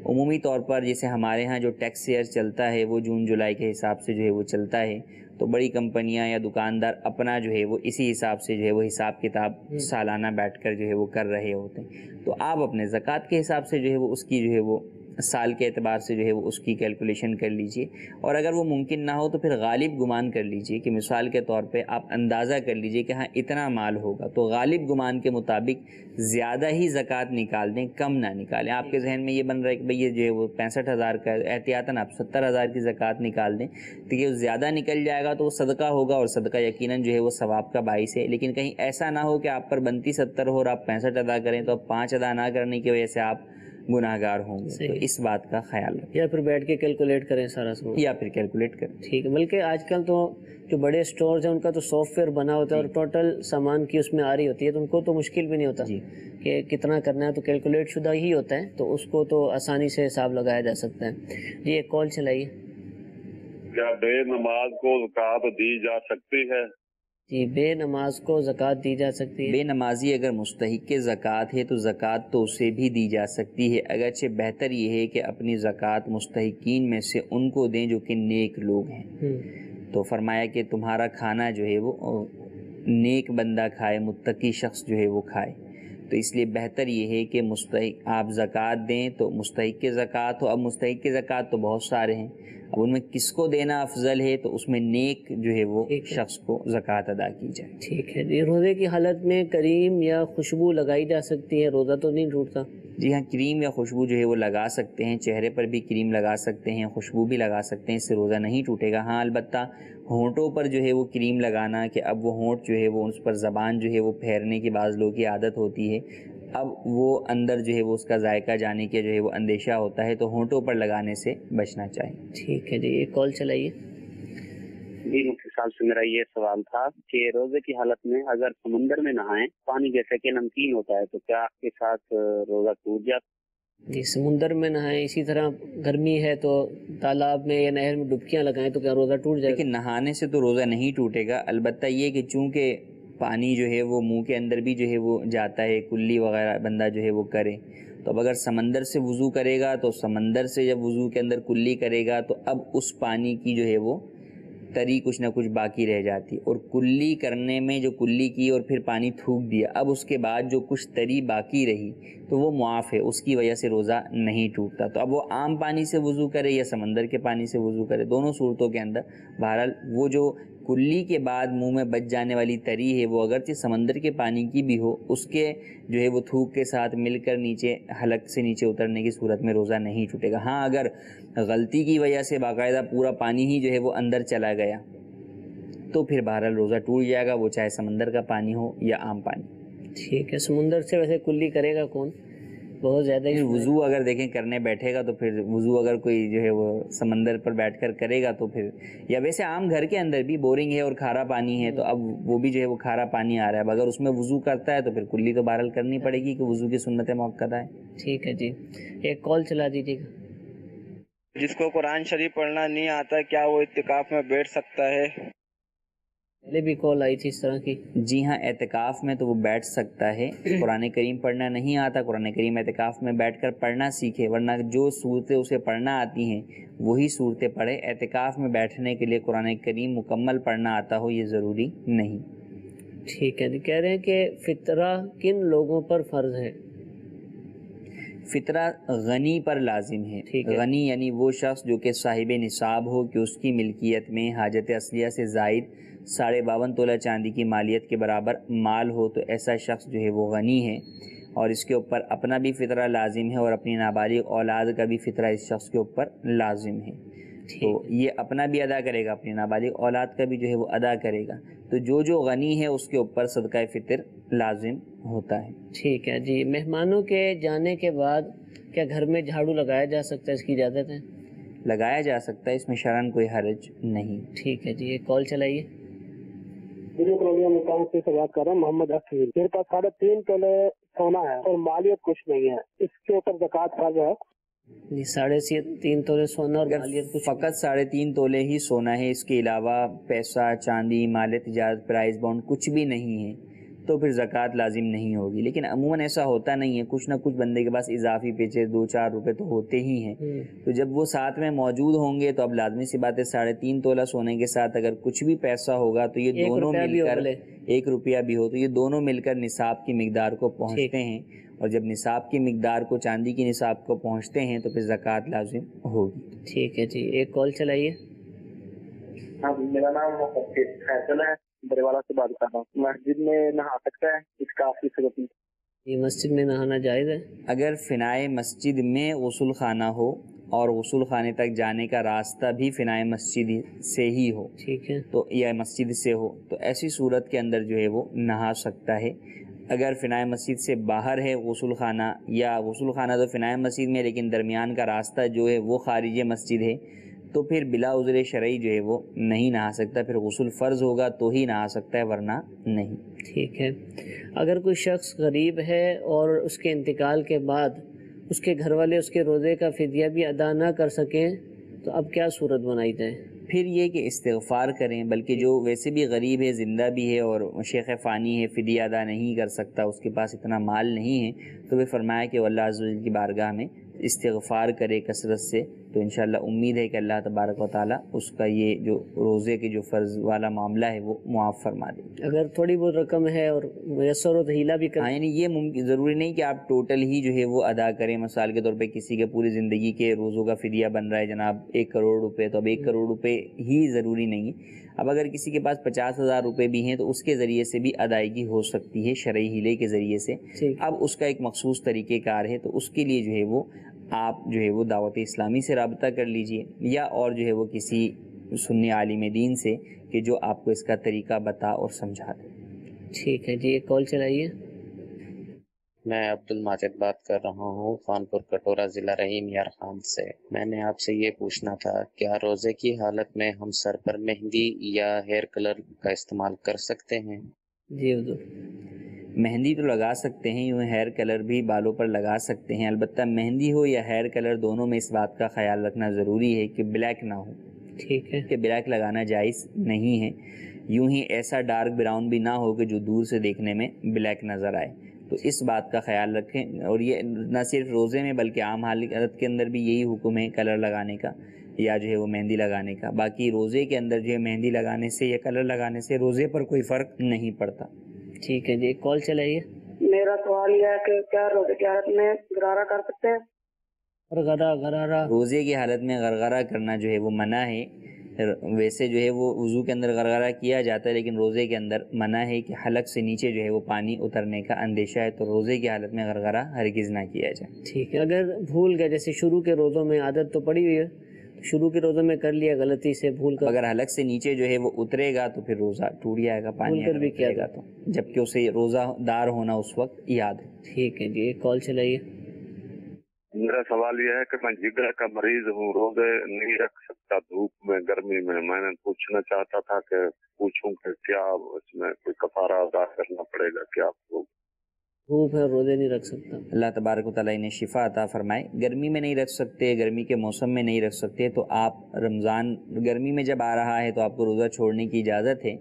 عمومی طور پر جیسے ہمارے ہاں جو ٹیکس ایئر چلتا ہے وہ جون جولائی کے حساب سے جو ہے وہ چلتا ہے، تو بڑی کمپنیاں یا دکاندار اپنا جو ہے وہ اسی حساب سے جو ہے وہ حساب کتاب سالانہ بیٹھ کر جو ہے وہ کر رہے ہوتے ہیں، تو آپ اپنے زکوٰۃ کے حساب سے جو ہے وہ اس کی جو ہے وہ سال کے اعتبار سے جو ہے وہ اس کی کیلکولیشن کر لیجئے، اور اگر وہ ممکن نہ ہو تو پھر غالب گمان کر لیجئے کہ مثال کے طور پہ آپ اندازہ کر لیجئے کہ ہاں اتنا مال ہوگا، تو غالب گمان کے مطابق زیادہ ہی زکوٰۃ نکال دیں، کم نہ نکالیں۔ آپ کے ذہن میں یہ بن رہا ہے کہ بھئی یہ جو ہے وہ 65,000 کا، احتیاطاً آپ 70,000 کی زکوٰۃ نکال دیں، تو یہ زیادہ نکل جائے گا تو وہ صدقہ ہوگا، اور صدقہ یقیناً جو ہے وہ ثواب کا باعث ہے، لیکن کہیں ایسا نہ ہو کہ آپ پر بنتی 70 ہو اور آپ 65 ادا کریں تو اب 5 ادا نہ کرنے کی وجہ سے آپ گناہ گار ہوں گے، تو اس بات کا خیال رکھیں، یا پھر بیٹھ کے کیلکولیٹ کریں سارا سامان، یا پھر کیلکولیٹ کریں۔ ٹھیک ہے۔ بلکہ آج کل تو جو بڑے سٹورز ہیں ان کا تو سافٹ ویئر بنا ہوتا ہے اور ٹوٹل سامان کی اس میں آ رہی ہوتی ہے، تو ان کو تو مشکل بھی نہیں ہوتا کہ کتنا کرنا ہے، تو کیلکولیٹ شدہ ہی ہوتا ہے، تو اس کو تو آسانی سے حساب لگایا جا سکتا ہے۔ جی ایک کال چلائیے۔ کیا بے نماز کو زکوٰۃ دی جا سکتی ہے؟ جی، بے نماز کو زکوٰۃ دی جا سکتی ہے؟ بے نمازی اگر مستحق زکوٰۃ ہے تو زکوٰۃ تو اسے بھی دی جا سکتی ہے، اگرچہ بہتر یہ ہے کہ اپنی زکوٰۃ مستحقین میں سے ان کو دیں جو کہ نیک لوگ ہیں، تو فرمایا کہ تمہارا کھانا جو ہے وہ نیک بندہ کھائے، متقی شخص جو ہے وہ کھائے، تو اس لیے بہتر یہ ہے کہ مستحق آپ زکوٰۃ دیں تو مستحق زکوٰۃ ہو۔ اب مستحق زکوٰۃ تو بہت سارے ہیں، اب ان میں کس کو دینا افضل ہے تو اس میں نیک جو ہے وہ شخص کو زکوٰۃ ادا کی جائے۔ ٹھیک ہے جی۔ روزے کی حالت میں کریم یا خوشبو لگائی جا سکتی ہے؟ روزہ تو نہیں ٹوٹتا؟ جی ہاں، کریم یا خوشبو جو ہے وہ لگا سکتے ہیں، چہرے پر بھی کریم لگا سکتے ہیں، خوشبو بھی لگا سکتے ہیں، اس سے روزہ نہیں ٹوٹے گا۔ ہاں البتہ ہونٹوں پر جو ہے وہ کریم لگانا، کہ اب وہ ہونٹ جو ہے وہ اس پر زبان جو ہے وہ پھیرنے کی بعض لوگوں کی عادت ہوتی ہے، اب وہ اندر جو ہے وہ اس کا ذائقہ جانے کے جو ہے وہ اندیشہ ہوتا ہے، تو ہونٹوں پر لگانے سے بچنا چاہیے۔ ٹھیک ہے جی، ایک کال چلائیے۔ جی مفتی صاحب سے میرا یہ سوال تھا کہ روزے کی حالت میں اگر سمندر میں نہائیں، پانی جیسے کہ نمکین ہوتا ہے، تو کیا اس کے ساتھ روزہ ٹوٹ جاتا؟ جی، سمندر میں نہائیں، اسی طرح گرمی ہے تو تالاب میں یا نہر میں ڈبکیاں لگائیں تو کیا روزہ ٹوٹ جائے گا؟ لیکن نہانے سے تو روزہ نہیں ٹوٹے گا، البتہ یہ کہ چونکہ پانی جو ہے وہ منہ کے اندر بھی جو ہے وہ جاتا ہے، کلی وغیرہ بندہ جو ہے وہ کرے، تو اب اگر سمندر سے وضو کرے گا تو سمندر سے جب وضو کے اندر کلی کرے گا تو اب اس پانی کی جو ہے وہ تری کچھ نہ کچھ باقی رہ جاتی، اور کلی کرنے میں جو کلی کی اور پھر پانی تھوک دیا، اب اس کے بعد جو کچھ تری باقی رہی تو وہ معاف ہے، اس کی وجہ سے روزہ نہیں ٹوٹتا۔ تو اب وہ عام پانی سے وضو کرے یا سمندر کے پانی سے وضو کرے، دونوں صورتوں کے اندر بہرحال وہ جو کلی کے بعد منہ میں بچ جانے والی تری ہے وہ اگرچہ سمندر کے پانی کی بھی ہو، اس کے جو ہے وہ تھوک کے ساتھ مل کر نیچے حلق سے نیچے اترنے کی صورت میں روزہ نہیں ٹوٹے گا۔ ہاں اگر غلطی کی وجہ سے باقاعدہ پورا پانی ہی جو ہے وہ اندر چلا گیا تو پھر بہرحال روزہ ٹوٹ جائے گا، وہ چاہے سمندر کا پانی ہو یا عام پانی۔ ٹھیک ہے، سمندر سے ویسے کلی کرے گا کون؟ بہت زیادہ ہی وضو اگر دیکھیں کرنے بیٹھے گا تو پھر وضو اگر کوئی جو ہے وہ سمندر پر بیٹھ کر کرے گا تو پھر، یا ویسے عام گھر کے اندر بھی بورنگ ہے اور کھارا پانی ہے تو اب وہ بھی جو ہے وہ کھارا پانی آ رہا ہے، اب اگر اس میں وضو کرتا ہے تو پھر کلی تو بہرحال کرنی پڑے گی کہ وضو کی سنت موقدہ ہے۔ ٹھیک ہے جی، ایک کال چلا دیجیے گا۔ جس کو قرآن شریف پڑھنا نہیں آتا کیا وہ اعتکاف میں بیٹھ سکتا ہے؟ پہلے بھی کال آئی تھی اس طرح کی۔ جی ہاں، اعتکاف میں تو وہ بیٹھ سکتا ہے۔ قرآن کریم پڑھنا نہیں آتا، قرآن کریم اعتکاف میں بیٹھ کر پڑھنا سیکھے، ورنہ جو صورتیں اسے پڑھنا آتی ہیں وہی صورتیں پڑھے۔ اعتکاف میں بیٹھنے کے لیے قرآن کریم مکمل پڑھنا آتا ہو یہ ضروری نہیں۔ ٹھیک ہے جی، کہہ رہے ہیں کہ فطرہ کن لوگوں پر فرض ہے؟ فطرہ غنی پر لازم ہے۔ غنی یعنی وہ شخص جو کہ صاحب نصاب ہو، کہ اس کی ملکیت میں حاجت اصلیہ سے زائد 52.5 تولہ چاندی کی مالیت کے برابر مال ہو، تو ایسا شخص جو ہے وہ غنی ہے، اور اس کے اوپر اپنا بھی فطرہ لازم ہے اور اپنی نابالغ اولاد کا بھی فطرہ اس شخص کے اوپر لازم ہے۔ تو یہ اپنا بھی ادا کرے گا، اپنی نابالغ اولاد کا بھی جو ہے وہ ادا کرے گا، تو جو غنی ہے اس کے اوپر صدقہ فطر لازم ہوتا ہے۔ ٹھیک ہے جی، مہمانوں کے جانے کے بعد کیا گھر میں جھاڑو لگایا جا سکتا ہے؟ اس کی اجازت ہے؟ لگایا جا سکتا ہے، اس میں شرعاً کوئی حرج نہیں۔ ٹھیک ہے جی، ایک کال چلائیے۔ مکان سے بات کر رہا ہوں، محمد حفیظ۔ میرے پاس 3.5 تولے سونا ہے اور مالیت کچھ نہیں ہے، اس کے اوپر زکوٰۃ فرض ہے؟ جی، 3.5 تولے سونا اور مالیت کچھ؟ فقط 3.5 تولے ہی سونا ہے، اس کے علاوہ پیسہ، چاندی، مال تجارت، پرائز بانڈ کچھ بھی نہیں ہے، تو پھر زکوٰۃ لازم نہیں ہوگی۔ لیکن عموماً ایسا ہوتا نہیں ہے، کچھ نہ کچھ بندے کے پاس اضافی پیچھے 2-4 روپے تو ہوتے ہی ہیں، تو جب وہ ساتھ میں موجود ہوں گے تو اب لازمی سی بات ہے 3.5 تولہ سونے کے ساتھ اگر کچھ بھی پیسہ ہوگا تو یہ دونوں مل کر 1 روپیہ بھی ہو تو یہ دونوں مل کر نصاب کی مقدار کو پہنچتے ہیں، اور جب نصاب کی مقدار کو، چاندی کی نصاب کو پہنچتے ہیں تو پھر زکوٰۃ لازم ہوگی۔ ٹھیک ہے جی، ایک کال چلائیے۔ ہاں، میرا نام فیصل ہے، بریوالا سے بات کر رہا ہوں۔ مسجد میں نہا سکتا ہے اس کا آپ کی صورت میں؟ یہ مسجد میں نہانا جائز ہے؟ اگر فنائے مسجد میں غسل خانہ ہو اور غسل خانے تک جانے کا راستہ بھی فنائے مسجد سے ہی ہو، ٹھیک ہے، تو یا مسجد سے ہو، تو ایسی صورت کے اندر جو ہے وہ نہا سکتا ہے۔ اگر فنائے مسجد سے باہر ہے غسل خانہ، یا غسل خانہ تو فنائے مسجد میں لیکن درمیان کا راستہ جو ہے وہ خارج مسجد ہے، تو پھر بلا عذر شرعی جو ہے وہ نہیں نہا سکتا، پھر غسل فرض ہوگا تو ہی نہا سکتا ہے، ورنہ نہیں۔ ٹھیک ہے، اگر کوئی شخص غریب ہے اور اس کے انتقال کے بعد اس کے گھر والے اس کے روزے کا فدیہ بھی ادا نہ کر سکیں تو اب کیا صورت بنائی جائے؟ پھر یہ کہ استغفار کریں، بلکہ جو ویسے بھی غریب ہے، زندہ بھی ہے اور شیخ فانی ہے، فدیہ ادا نہیں کر سکتا، اس کے پاس اتنا مال نہیں ہے، تو وہ فرمایا کہ وہ اللہ عز و جل کی بارگاہ میں استغفار کرے کثرت سے، تو انشاءاللہ امید ہے کہ اللہ تبارک و تعالیٰ اس کا یہ جو روزے کے جو فرض والا معاملہ ہے وہ معاف فرما دے۔ اگر تھوڑی بہت رقم ہے اور میسر ہو تو ہیلا بھی کریں؟ یعنی یہ ممکن ضروری نہیں کہ آپ ٹوٹل ہی جو ہے وہ ادا کریں، مثال کے طور پہ کسی کے پوری زندگی کے روزوں کا فدیہ بن رہا ہے جناب 1 کروڑ روپے، تو اب 1 کروڑ روپے ہی ضروری نہیں ہے، اب اگر کسی کے پاس 50,000 روپے بھی ہیں تو اس کے ذریعے سے بھی ادائیگی ہو سکتی ہے، شرعی ہیلے کے ذریعے سے۔ اب اس کا ایک مخصوص طریقہ کار ہے، تو اس کے لیے جو ہے وہ آپ جو ہے وہ دعوت اسلامی سے رابطہ کر لیجئے، یا اور جو ہے وہ کسی سنی عالم دین سے کہ جو آپ کو اس کا طریقہ بتا اور سمجھا دے۔ ٹھیک ہے جی، ایک کال چلائیے۔ میں عبد الماجد بات کر رہا ہوں، خانپور کٹورہ، ضلع رحیم یار خان سے۔ میں نے آپ سے یہ پوچھنا تھا، کیا روزے کی حالت میں ہم سر پر مہندی یا ہیئر کلر کا استعمال کر سکتے ہیں؟ جی حضور، مہندی تو لگا سکتے ہیں، یوں ہیئر کلر بھی بالوں پر لگا سکتے ہیں، البتہ مہندی ہو یا ہیئر کلر دونوں میں اس بات کا خیال رکھنا ضروری ہے کہ بلیک نہ ہو۔ ٹھیک ہے، کہ بلیک لگانا جائز نہیں ہے، یوں ہی ایسا ڈارک براؤن بھی نہ ہو کہ جو دور سے دیکھنے میں بلیک نظر آئے، تو اس بات کا خیال رکھیں۔ اور یہ نہ صرف روزے میں بلکہ عام حالت کے اندر بھی یہی حکم ہے کلر لگانے کا یا جو ہے وہ مہندی لگانے کا۔ باقی روزے کے اندر جو ہے مہندی لگانے سے یا کلر لگانے سے روزے پر کوئی فرق نہیں پڑتا۔ ٹھیک ہے جی، کال چلائیے۔ میرا سوال یہ ہے کہ کیا روزے کی حالت میں غرارہ کر سکتے ہیں؟ غرارہ روزے کی حالت میں غرغرہ کرنا جو ہے وہ منع ہے، ویسے جو ہے وہ وضو کے اندر غرغرہ کیا جاتا ہے، لیکن روزے کے اندر منع ہے کہ حلق سے نیچے جو ہے وہ پانی اترنے کا اندیشہ ہے، تو روزے کی حالت میں غرغرہ ہرگز نہ کیا جائے۔ ٹھیک ہے، اگر بھول گئے، جیسے شروع کے روزوں میں عادت تو پڑی ہوئی ہے، شروع کے روزے میں کر لیا غلطی سے بھول کر، اگر حلق سے نیچے جو ہے وہ اترے گا تو پھر روزہ ٹوٹ جائے گا، پانی بھول کر بھی کیا اترے گا تو، جبکہ اسے روزہ دار ہونا اس وقت یاد ہو۔ ٹھیک ہے جی، ایک کال چلائیے۔ میرا سوال یہ ہے کہ میں جگر کا مریض ہوں، روزے نہیں رکھ سکتا دھوپ میں گرمی میں نے پوچھنا چاہتا تھا کہ پوچھوں کہ کیا اس میں کوئی کفارہ ادا کرنا پڑے گا کیا؟ دھوپ ہے روزے نہیں رکھ سکتا، اللہ تبارک و تعالیٰ انہیں شفا عطا فرمائے۔ گرمی میں نہیں رکھ سکتے، گرمی کے موسم میں نہیں رکھ سکتے تو آپ رمضان گرمی میں جب آ رہا ہے تو آپ کو روزہ چھوڑنے کی اجازت ہے،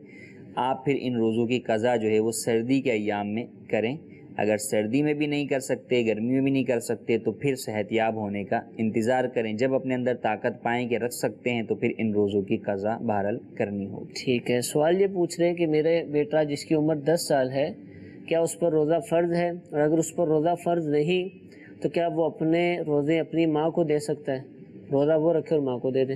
آپ پھر ان روزوں کی قضا جو ہے وہ سردی کے ایام میں کریں۔ اگر سردی میں بھی نہیں کر سکتے، گرمی میں بھی نہیں کر سکتے تو پھر صحت یاب ہونے کا انتظار کریں، جب اپنے اندر طاقت پائیں کہ رکھ سکتے ہیں تو پھر ان روزوں کی قضا بہرحال کرنی ہوگی۔ ٹھیک ہے، سوال یہ پوچھ رہے ہیں کہ میرے بیٹا جس کی عمر 10 سال ہے، کیا اس پر روزہ فرض ہے؟ اور اگر اس پر روزہ فرض نہیں تو کیا وہ اپنے روزے اپنی ماں کو دے سکتا ہے؟ روزہ وہ رکھے اور ماں کو دے دے۔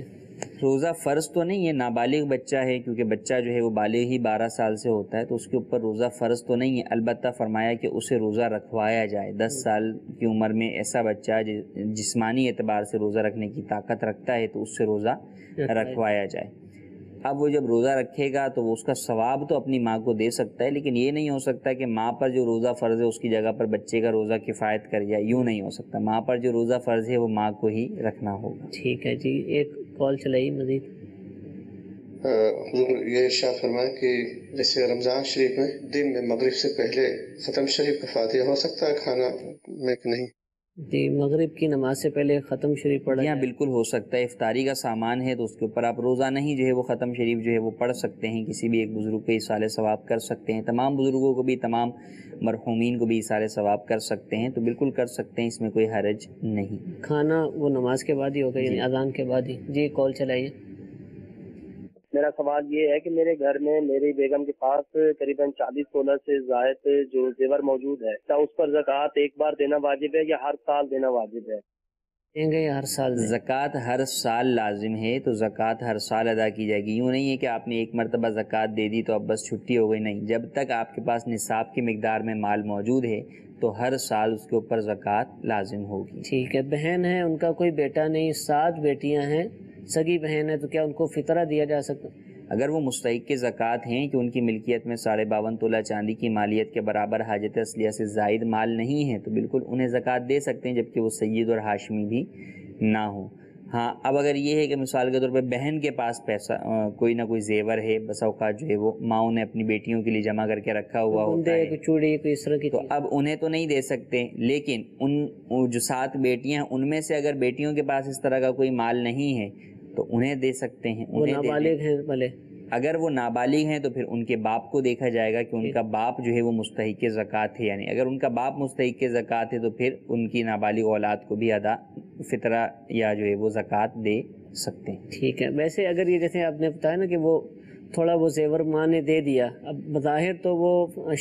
روزہ فرض تو نہیں ہے، نابالغ بچہ ہے، کیونکہ بچہ جو ہے وہ بالغ ہی 12 سال سے ہوتا ہے تو اس کے اوپر روزہ فرض تو نہیں ہے، البتہ فرمایا کہ اسے روزہ رکھوایا جائے۔ 10 سال کی عمر میں ایسا بچہ جسمانی اعتبار سے روزہ رکھنے کی طاقت رکھتا ہے تو اس سے روزہ رکھوایا جائے۔ اب وہ جب روزہ رکھے گا تو وہ اس کا ثواب تو اپنی ماں کو دے سکتا ہے، لیکن یہ نہیں ہو سکتا کہ ماں پر جو روزہ فرض ہے اس کی جگہ پر بچے کا روزہ کفایت کر جائے، یوں نہیں ہو سکتا، ماں پر جو روزہ فرض ہے وہ ماں کو ہی رکھنا ہوگا۔ ٹھیک ہے جی، ایک کال چلائیے مزید۔ حضور یہ ارشاد فرمائیں کہ جیسے رمضان شریف میں دن میں مغرب سے پہلے ختم شریف کا فاتحہ ہو سکتا ہے کھانا میں کہ نہیں؟ جی، مغرب کی نماز سے پہلے ختم شریف پڑھا جی ہاں بالکل ہو سکتا ہے، افطاری کا سامان ہے تو اس کے اوپر آپ روزانہ ہی جو ہے وہ ختم شریف جو ہے وہ پڑھ سکتے ہیں، کسی بھی ایک بزرگ کو ایصال ثواب کر سکتے ہیں، تمام بزرگوں کو بھی، تمام مرحومین کو بھی ایصال ثواب کر سکتے ہیں، تو بالکل کر سکتے ہیں، اس میں کوئی حرج نہیں۔ کھانا وہ نماز کے بعد ہی ہوگا، یعنی اذان کے بعد ہی۔ جی کال چلائیے۔ میرا سوال یہ ہے کہ میرے گھر میں میری بیگم کے پاس قریباً 40 تولہ سے زائد جو زیور موجود ہے، کیا اس پر زکوٰۃ ایک بار دینا واجب ہے یا ہر سال دینا واجب ہے؟ دیں گے یا ہر سال؟ زکوٰۃ ہر سال لازم ہے تو زکوٰۃ ہر سال ادا کی جائے گی، یوں نہیں ہے کہ آپ نے ایک مرتبہ زکوٰۃ دے دی تو اب بس چھٹی ہو گئی، نہیں، جب تک آپ کے پاس نصاب کی مقدار میں مال موجود ہے تو ہر سال اس کے اوپر زکوٰۃ لازم ہوگی۔ ٹھیک ہے، بہن ہے، ان کا کوئی بیٹا نہیں، 7 بیٹیاں ہیں، سگی بہن ہے، تو کیا ان کو فطرہ دیا جا سکتا؟ اگر وہ مستحق کے زکوٰۃ ہیں کہ ان کی ملکیت میں 52.5 تولہ چاندی کی مالیت کے برابر حاجت اصلیہ سے زائد مال نہیں ہے تو بالکل انہیں زکوٰۃ دے سکتے ہیں، جبکہ وہ سید اور ہاشمی بھی نہ ہوں۔ ہاں، اب اگر یہ ہے کہ مثال کے طور پہ بہن کے پاس پیسہ کوئی نہ کوئی زیور ہے، بس اوقات جو ہے وہ ماؤں نے اپنی بیٹیوں کے لیے جمع کر کے رکھا ہوا ہوتا ہے، چوڑی کوئی اس طرح کی، تو اب انہیں تو نہیں دے سکتے، لیکن ان جو 7 بیٹیاں ہیں ان میں سے اگر بیٹیوں کے پاس اس طرح کا کوئی مال نہیں ہے تو انہیں دے سکتے ہیں۔ وہ نابالغ ہیں بھلے، اگر وہ نابالغ ہیں تو پھر ان کے باپ کو دیکھا جائے گا کہ ان کا باپ جو ہے وہ مستحق زکوٰۃ ہے، یعنی اگر ان کا باپ مستحق زکوٰۃ ہے تو پھر ان کی نابالغ اولاد کو بھی ادا فطرہ یا جو ہے وہ زکوٰۃ دے سکتے ہیں۔ ٹھیک ہے، ویسے اگر یہ جیسے آپ نے بتایا نا کہ وہ تھوڑا وہ زیور ماں نے دے دیا، اب بظاہر تو وہ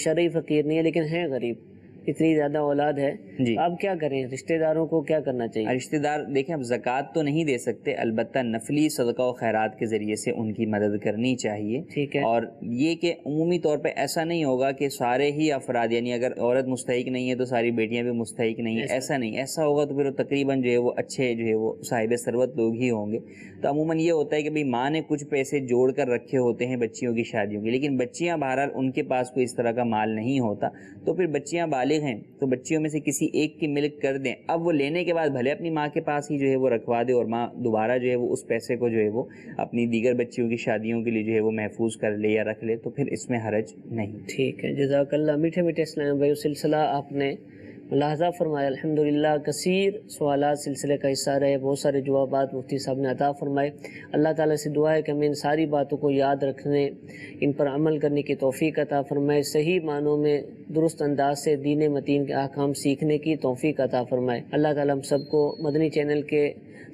شرعی فقیر نہیں ہے لیکن ہے غریب، اتنی زیادہ اولاد ہے، جی اب کیا کریں؟ رشتہ داروں کو کیا کرنا چاہیے؟ رشتہ دار دیکھیں اب زکوٰۃ تو نہیں دے سکتے، البتہ نفلی صدقہ و خیرات کے ذریعے سے ان کی مدد کرنی چاہیے۔ ٹھیک ہے، اور یہ کہ عمومی طور پہ ایسا نہیں ہوگا کہ سارے ہی افراد، یعنی اگر عورت مستحق نہیں ہے تو ساری بیٹیاں بھی مستحق نہیں ہیں، ایسا نہیں، ایسا ہوگا تو پھر تقریباً جو ہے وہ اچھے جو ہے وہ صاحب ثروت لوگ ہی ہوں گے۔ تو عموماً یہ ہوتا ہے کہ بھئی ماں نے کچھ پیسے جوڑ کر رکھے ہوتے ہیں بچیوں کی شادیوں کے، لیکن بچیاں بہرحال ان کے پاس کوئی اس طرح کا مال نہیں ہوتا، تو پھر بچیاں بالغ ہیں تو بچیوں میں سے کسی ایک کی ملک کر دیں، اب وہ لینے کے بعد بھلے اپنی ماں کے پاس ہی جو ہے وہ رکھوا دے اور ماں دوبارہ جو ہے وہ اس پیسے کو جو ہے وہ اپنی دیگر بچیوں کی شادیوں کے لیے جو ہے وہ محفوظ کر لے یا رکھ لے، تو پھر اس میں حرج نہیں۔ ٹھیک ہے، جزاک اللہ۔ میٹھے میٹھے اسلام بھائی، سلسلہ آپ نے ملاحظہ فرمایا، الحمدللہ کثیر سوالات سلسلے کا حصہ رہے، بہت سارے جوابات مفتی صاحب نے عطا فرمائے۔ اللہ تعالیٰ سے دعا ہے کہ ہمیں ان ساری باتوں کو یاد رکھنے، ان پر عمل کرنے کی توفیق عطا فرمائے، صحیح معنوں میں درست انداز سے دین متین کے احکام سیکھنے کی توفیق عطا فرمائے۔ اللہ تعالیٰ ہم سب کو مدنی چینل کے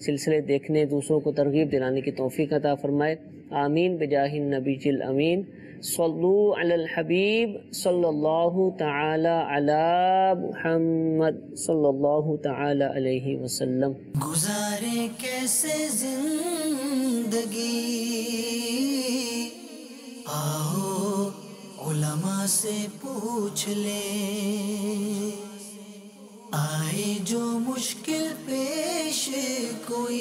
سلسلے دیکھنے، دوسروں کو ترغیب دلانے کی توفیق عطا فرمائے، آمین بجاہ النبی الامین۔ صلو علی الحبیب صلی اللہ تعالی علی محمد صلی اللہ تعالی علیہ وسلم۔ گزارے کیسے زندگی، آؤ علماء سے پوچھ لیں، آئے جو مشکل پیش کوئی